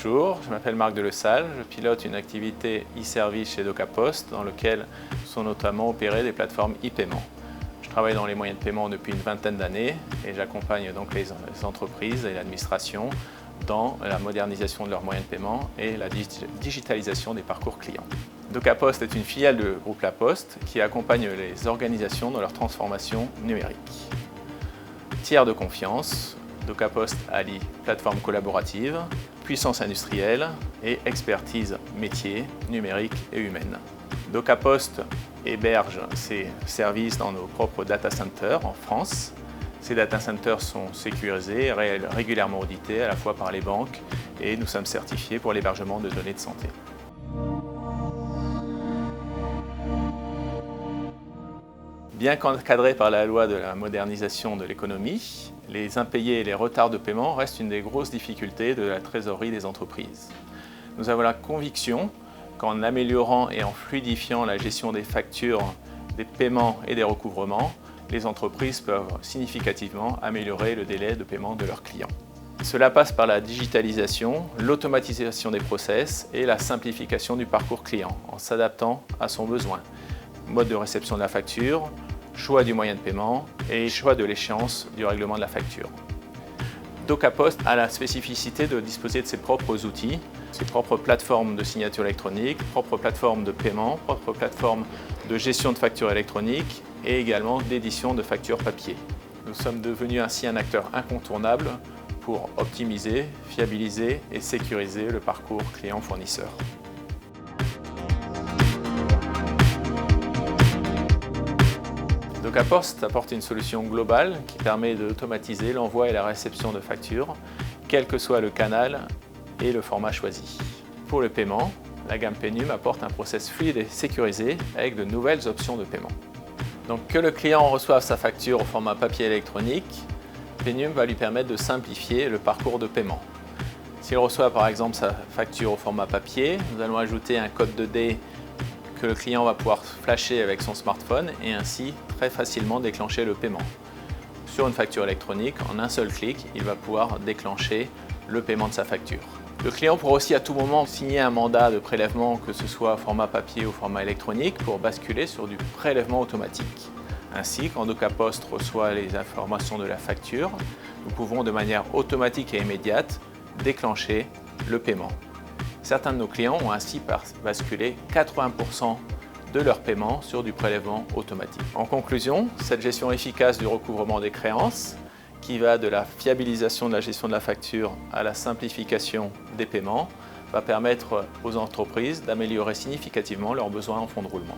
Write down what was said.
Bonjour, je m'appelle Marc Delessalle, je pilote une activité e-service chez DocaPost dans laquelle sont notamment opérées des plateformes e-paiement. Je travaille dans les moyens de paiement depuis une vingtaine d'années et j'accompagne donc les entreprises et l'administration dans la modernisation de leurs moyens de paiement et la digitalisation des parcours clients. DocaPost est une filiale du groupe La Poste qui accompagne les organisations dans leur transformation numérique. Tiers de confiance, DocaPost allie plateforme collaborative, puissance industrielle et expertise métier, numérique et humaine. DocaPost héberge ses services dans nos propres data centers en France. Ces data centers sont sécurisés, régulièrement audités à la fois par les banques et nous sommes certifiés pour l'hébergement de données de santé. Bien qu'encadrés par la loi de la modernisation de l'économie, les impayés et les retards de paiement restent une des grosses difficultés de la trésorerie des entreprises. Nous avons la conviction qu'en améliorant et en fluidifiant la gestion des factures, des paiements et des recouvrements, les entreprises peuvent significativement améliorer le délai de paiement de leurs clients. Cela passe par la digitalisation, l'automatisation des process et la simplification du parcours client en s'adaptant à son besoin. Mode de réception de la facture, choix du moyen de paiement et choix de l'échéance du règlement de la facture. DocaPost a la spécificité de disposer de ses propres outils, ses propres plateformes de signature électronique, propres plateformes de paiement, propres plateformes de gestion de factures électroniques et également d'édition de factures papier. Nous sommes devenus ainsi un acteur incontournable pour optimiser, fiabiliser et sécuriser le parcours client-fournisseur. DocaPost apporte une solution globale qui permet d'automatiser l'envoi et la réception de factures, quel que soit le canal et le format choisi. Pour le paiement, la gamme Penum apporte un process fluide et sécurisé avec de nouvelles options de paiement. Donc que le client reçoive sa facture au format papier électronique, Penum va lui permettre de simplifier le parcours de paiement. S'il reçoit par exemple sa facture au format papier, nous allons ajouter un code 2D que le client va pouvoir flasher avec son smartphone et ainsi très facilement déclencher le paiement. Sur une facture électronique, en un seul clic, il va pouvoir déclencher le paiement de sa facture. Le client pourra aussi à tout moment signer un mandat de prélèvement, que ce soit format papier ou format électronique, pour basculer sur du prélèvement automatique. Ainsi, quand DocaPost reçoit les informations de la facture, nous pouvons de manière automatique et immédiate déclencher le paiement. Certains de nos clients ont ainsi basculé 80% de leur paiement sur du prélèvement automatique. En conclusion, cette gestion efficace du recouvrement des créances, qui va de la fiabilisation de la gestion de la facture à la simplification des paiements, va permettre aux entreprises d'améliorer significativement leurs besoins en fonds de roulement.